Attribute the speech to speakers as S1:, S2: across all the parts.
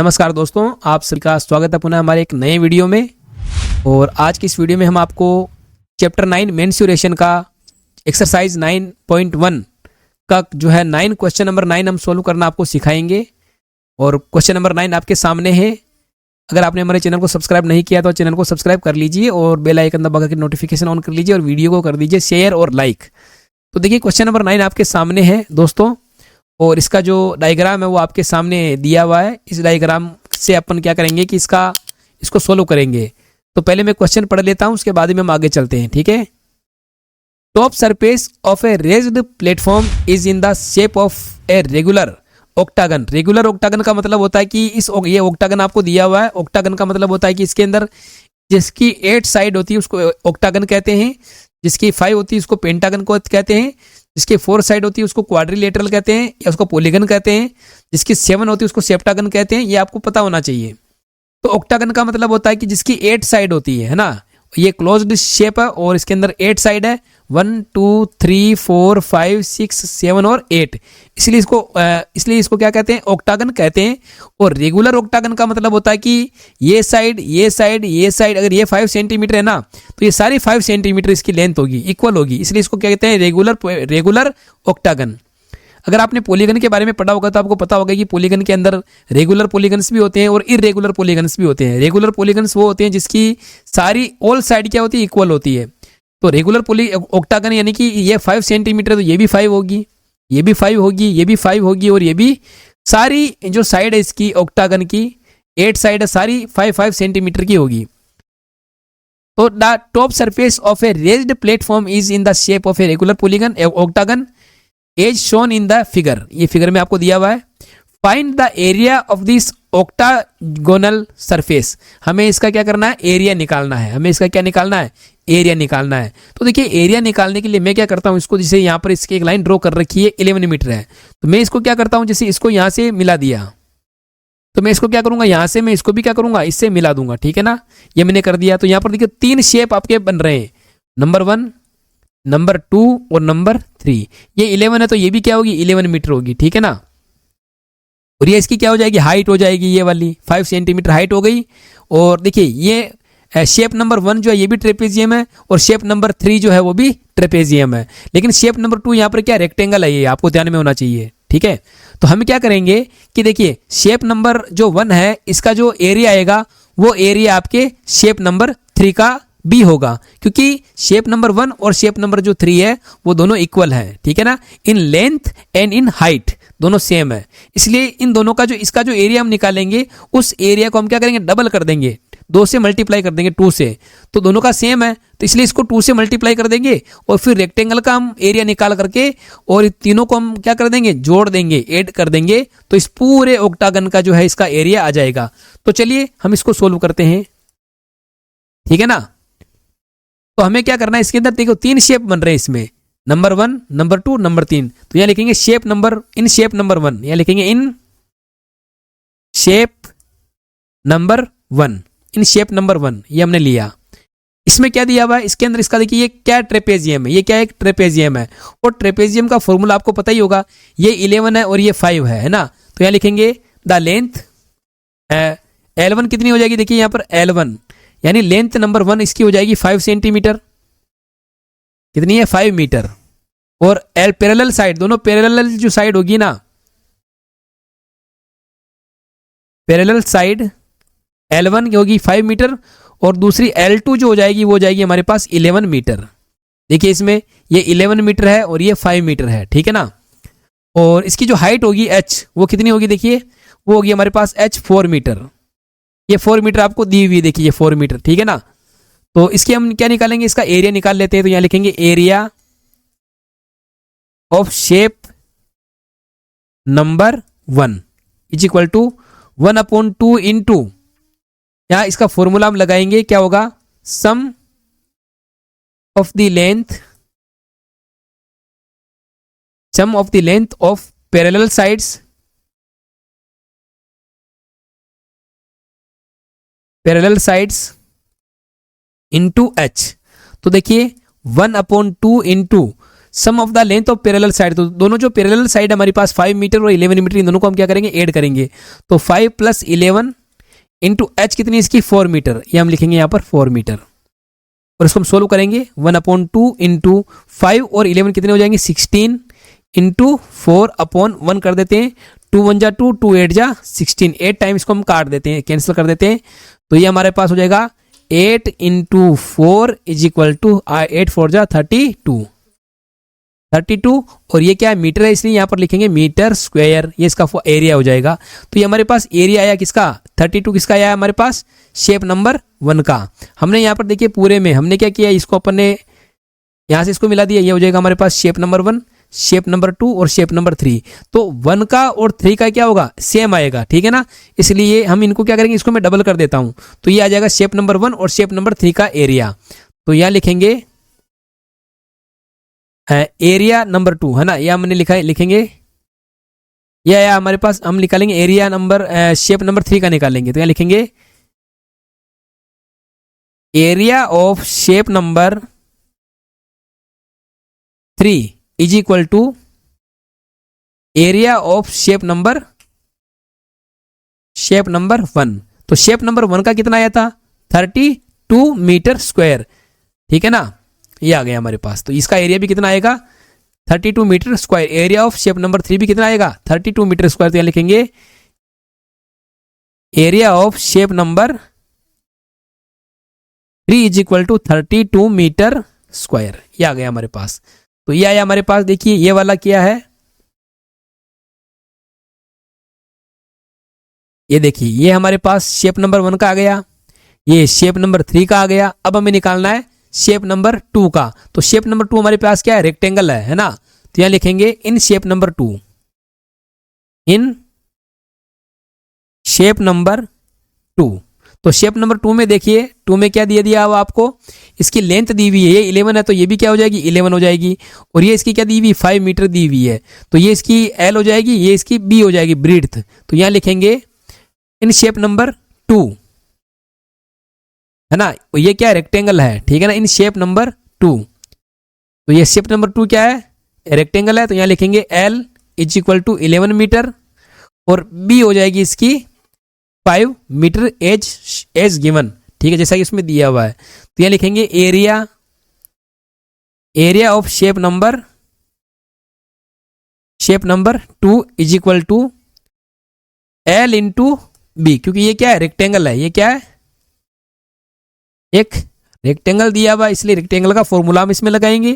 S1: नमस्कार दोस्तों, आप सभी का स्वागत है पुनः हमारे एक नए वीडियो में। और आज की इस वीडियो में हम आपको चैप्टर 9 मेंसुरेशन का एक्सरसाइज 9.1 का जो है क्वेश्चन नंबर 9 हम सोल्व करना आपको सिखाएंगे। और क्वेश्चन नंबर 9 आपके सामने है। अगर आपने हमारे चैनल को सब्सक्राइब नहीं किया तो चैनल को सब्सक्राइब कर लीजिए और बेल आइकन दबा के नोटिफिकेशन ऑन कर लीजिए और वीडियो को कर दीजिए शेयर और लाइक। तो देखिए क्वेश्चन नंबर 9 आपके सामने है दोस्तों, और इसका जो डायग्राम है वो आपके सामने दिया हुआ है। इस डायग्राम से अपन क्या करेंगे कि इसको सोल्व करेंगे। तो पहले मैं क्वेश्चन पढ़ लेता हूं, उसके बाद में हम आगे चलते हैं, ठीक है। Top surface of a raised platform is in the shape of a regular octagon. Regular octagon का मतलब होता है कि ये ऑक्टागन आपको दिया हुआ है। ऑक्टागन का मतलब होता है कि इसके अंदर जिसकी 8 साइड होती है उसको ऑक्टागन कहते हैं, जिसकी 5 होती है उसको पेंटागन को कहते हैं, जिसकी 4 साइड होती है उसको क्वाड्रिलेटरल कहते हैं या उसको पॉलीगन कहते हैं, जिसकी 7 होती है उसको सेप्टागन कहते हैं। ये आपको पता होना चाहिए। तो ऑक्टागन का मतलब होता है कि जिसकी 8 साइड होती है ना। ये क्लोज्ड शेप है और इसके अंदर 8 साइड है, 1 2 3 4 5 6 7 और 8। इसलिए इसको क्या कहते हैं, ऑक्टागन कहते हैं। और रेगुलर ऑक्टागन का मतलब होता है कि ये साइड ये साइड ये साइड, अगर ये 5 सेंटीमीटर है ना तो ये सारी 5 सेंटीमीटर इसकी लेंथ होगी, इक्वल होगी। इसलिए इसको क्या कहते हैं, रेगुलर ऑक्टागन। अगर आपने पॉलीगन के बारे में पढ़ा होगा तो आपको पता होगा कि पॉलीगन के अंदर रेगुलर पॉलीगन्स भी होते हैं और इरेगुलर पॉलीगन्स भी होते हैं। रेगुलर पॉलीगन्स वो होते हैं जिसकी सारी ऑल साइड क्या होती है, इक्वल होती है। तो रेगुलर ऑक्टागन यानी कि ये 5 सेंटीमीटर तो ये भी 5 होगी, ये भी 5 होगी, ये भी 5 होगी और ये भी सारी जो साइड है इसकी ऑक्टागन की 8 साइड है सारी 5 सेंटीमीटर की होगी। तो the top surface of a raised platform is in the shape of a regular polygon octagon as shown in the figure. ये फिगर में आपको दिया हुआ है। Find the area of this octagonal surface. हमें इसका क्या करना है, एरिया निकालना है। हमें इसका क्या निकालना है, एरिया निकालना है। तो देखिए एरिया निकालने के लिए मैं क्या करता हूं, इसको जैसे यहाँ पर इसकी एक लाइन ड्रॉ कर रखी है 11 मीटर है, तो मैं इसको क्या करता हूं, जैसे इसको यहाँ से मिला दिया तो मैं इसको क्या करूंगा, यहाँ से मैं इसको भी क्या करूंगा, इससे मिला दूंगा, ठीक है ना। ये मैंने कर दिया। तो यहाँ पर देखिए 3 शेप आपके बन रहे हैं, नंबर 1, नंबर 2 और नंबर 3। ये 11 है तो ये भी क्या होगी, 11 मीटर होगी, ठीक है ना। और ये इसकी क्या हो जाएगी, हाइट हो जाएगी, ये वाली 5 सेंटीमीटर हाइट हो गई। और देखिए ये शेप नंबर 1 जो है ये भी ट्रेपेजियम है और शेप नंबर 3 जो है वो भी ट्रेपेजियम है। लेकिन शेप नंबर 2 यहाँ पर क्या रेक्टेंगल है, ये आपको ध्यान में होना चाहिए, ठीक है। तो हम क्या करेंगे कि देखिए शेप नंबर जो 1 है इसका जो एरिया आएगा वो एरिया आपके शेप नंबर 3 का भी होगा, क्योंकि शेप नंबर 1 और शेप नंबर जो 3 है वो दोनों इक्वल है, ठीक है ना। In length and in height दोनों सेम है। इसलिए इन दोनों का जो इसका जो एरिया हम निकालेंगे उस एरिया को हम क्या करेंगे, डबल कर देंगे, 2 से मल्टीप्लाई कर देंगे, 2 से। तो दोनों का सेम है तो इसलिए इसको 2 से मल्टीप्लाई कर देंगे और फिर रेक्टेंगल का हम एरिया निकाल करके और तीनों को हम क्या कर देंगे, जोड़ देंगे, ऐड कर देंगे। तो इस पूरे ऑक्टागन का जो है इसका एरिया आ जाएगा। तो चलिए हम इसको सोल्व करते हैं, ठीक है ना। तो हमें क्या करना है, इसके अंदर देखो 3 शेप बन रहे हैं इसमें, नंबर 1, नंबर 2, नंबर 3। तो यहां लिखेंगे शेप नंबर 1, यहां लिखेंगे in shape number 1, in shape number 1 ये हमने लिया। इसमें क्या दिया हुआ है, इसके अंदर इसका देखिए ये क्या ट्रेपेजियम है, ये क्या एक ट्रेपेजियम है। और ट्रेपेजियम का फॉर्मूला आपको पता ही होगा, ये 11 है और ये 5 है ना। तो यहां लिखेंगे द लेंथ L1 कितनी हो जाएगी, देखिए यहां पर L1 यानी लेंथ नंबर 1 इसकी हो जाएगी 5 सेंटीमीटर, कितनी है, 5 मीटर। और पैरेलल साइड, दोनों पैरेलल जो साइड होगी ना, पैरेलल साइड L1 की होगी 5 मीटर और दूसरी L2 जो हो जाएगी वो हो जाएगी हमारे पास 11 मीटर। देखिए इसमें ये 11 मीटर है और ये 5 मीटर है, ठीक है ना। और इसकी जो हाइट होगी H वो कितनी होगी, देखिए वो होगी हमारे पास H 4 मीटर। ये 4 मीटर आपको दी हुई, देखिए ये 4 मीटर, ठीक है ना। तो इसके हम क्या निकालेंगे, इसका एरिया निकाल लेते हैं। तो यहां लिखेंगे area of shape number 1 is equal to 1/2 into, यहां इसका फॉर्मूला हम लगाएंगे, क्या होगा, sum of the length of parallel sides into H। तो देखिए 1/2 into sum of the length of parallel side, तो दोनों जो पैरेलल साइड हमारे पास 5 मीटर और 11 मीटर, इन दोनों को हम क्या करेंगे, ऐड करेंगे। तो 5 + 11 इंटू एच कितनी इसकी 4 मीटर, ये हम लिखेंगे यहाँ पर 4 मीटर। और इसको हम सोल्व करेंगे 1/2 इंटू 5 और 11 कितने हो जाएंगे 16 इंटू 4/1 कर देते हैं। 2 1 जा 2, 2 8 जा 16, 8 टाइम इसको हम काट देते हैं, कैंसिल कर देते हैं। तो ये हमारे पास हो जाएगा 8 इंटू 4 इज इक्वल टू 8 4 जा 32, और ये क्या है, मीटर है, इसलिए यहाँ पर लिखेंगे मीटर स्क्वायर, ये इसका एरिया हो जाएगा। तो ये हमारे पास एरिया आया किसका, 32 किसका आया हमारे पास, शेप नंबर 1 का। हमने यहाँ पर देखिए पूरे में हमने क्या किया, इसको अपन ने यहाँ से इसको मिला दिया, ये हो जाएगा हमारे पास शेप नंबर 1, शेप नंबर 2 और शेप नंबर 3। तो 1 का और 3 का क्या होगा, सेम आएगा, ठीक है ना। इसलिए हम इनको क्या करेंगे, इसको मैं डबल कर देता हूँ, तो ये आ जाएगा शेप नंबर 1 और शेप नंबर 3 का एरिया। तो यहाँ लिखेंगे एरिया नंबर 2, है ना, यह हमने लिखा है, लिखेंगे यह आया हमारे पास, हम निकालेंगे एरिया नंबर शेप नंबर 3 का निकालेंगे। तो यहाँ लिखेंगे area of shape number 3 is equal to area of shape number 1। तो शेप नंबर 1 का कितना आया था, 32 मीटर स्क्वायर, ठीक है ना, ये आ गया हमारे पास। तो इसका एरिया भी कितना आएगा, 32 metre square. Area of shape number 3 भी कितना आएगा, 32 मीटर स्क्वायर। तो यहाँ लिखेंगे area of shape number 3 is equal to 32 metre square, ये आ गया हमारे पास। तो ये आया हमारे पास, देखिए ये वाला क्या है, ये देखिए ये हमारे पास शेप नंबर 1 का आ गया, ये शेप नंबर 3 का आ गया। अब हमें निकालना है शेप नंबर 2 का। तो शेप नंबर 2 हमारे पास क्या है, रेक्टेंगल है ना। तो यहां लिखेंगे in shape number 2, in shape number 2। तो शेप नंबर 2 में देखिए, 2 में क्या दिया दिया अब आपको, इसकी लेंथ दी हुई है, ये 11 है, तो ये भी क्या हो जाएगी 11 हो जाएगी। और ये इसकी क्या दी हुई, 5 मीटर दी हुई है, तो ये इसकी L हो जाएगी, ये इसकी B हो जाएगी, ब्रीड्थ। तो यहां लिखेंगे इन शेप नंबर 2, है ना, ये क्या रेक्टेंगल है, ठीक है ना, इन शेप नंबर 2। तो ये शेप नंबर 2 क्या है, रेक्टेंगल है। तो यहां लिखेंगे L is equal to 11 metre और B हो जाएगी इसकी 5 मीटर एज गिवन, ठीक है, जैसा कि इसमें दिया हुआ है। तो यहां लिखेंगे area of shape number 2 is equal to L into B, क्योंकि ये क्या है, रेक्टेंगल है, ये क्या है, एक रेक्टेंगल दिया हुआ, इसलिए रेक्टेंगल का फॉर्मूला हम इसमें लगाएंगे।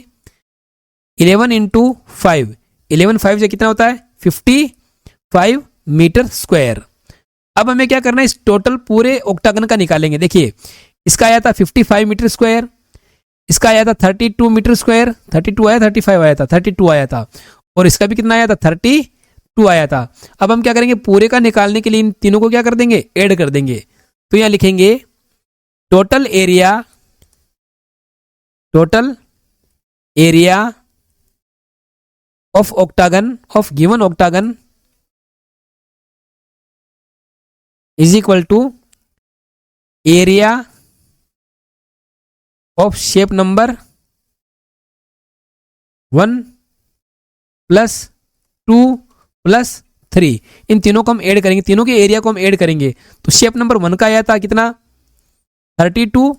S1: 11 इंटू 5, 11 5 से कितना होता है 55 मीटर स्क्वायर। अब हमें क्या करना है, इस टोटल पूरे ऑक्टागन का निकालेंगे। देखिए इसका आया था 55 मीटर स्क्वायर, इसका आया था 32 मीटर स्क्वायर, 32 आया, 35 आया था, 32 आया था, और इसका भी कितना आया था 32 आया था। अब हम क्या करेंगे, पूरे का निकालने के लिए इन तीनों को क्या कर देंगे, ऐड कर देंगे। तो यहां लिखेंगे total area of octagon, of given octagon is equal to area of shape number 1 plus 2 plus 3। इन तीनों को हम ऐड करेंगे, तीनों के एरिया को हम ऐड करेंगे। तो शेप नंबर 1 का आया था कितना 32,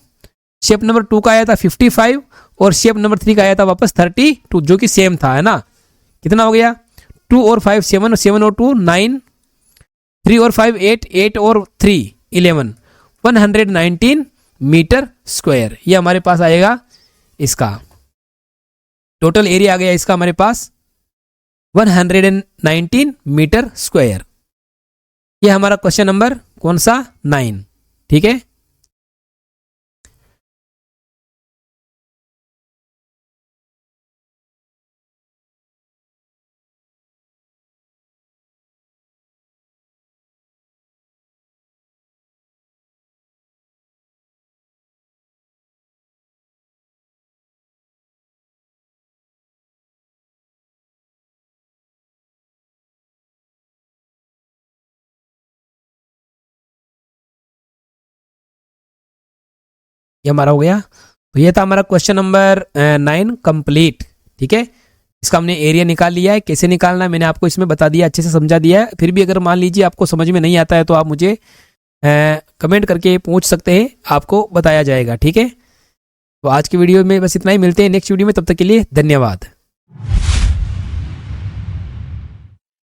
S1: शेप नंबर 2 का आया था 55 और शेप नंबर 3 का आया था वापस 32, जो कि सेम था, है ना। कितना हो गया, 2 और 5 7, 7 और 2 9, 3 और 5 8, 8 और 3 11, 119 मीटर स्क्वायर। ये हमारे पास आएगा, इसका टोटल एरिया आ गया इसका हमारे पास 119 मीटर स्क्वायर। ये हमारा क्वेश्चन नंबर कौन सा 9, ठीक है। ये हमारा हो गया। तो ये था हमारा क्वेश्चन नंबर 9 कंप्लीट, ठीक है। इसका हमने एरिया निकाल लिया है। कैसे निकालना है मैंने आपको इसमें बता दिया, अच्छे से समझा दिया है। फिर भी अगर मान लीजिए आपको समझ में नहीं आता है तो आप मुझे कमेंट करके पूछ सकते हैं, आपको बताया जाएगा। ठीक है, तो आज की वीडियो में बस इतना ही। मिलते हैं नेक्स्ट वीडियो में, तब तक के लिए धन्यवाद।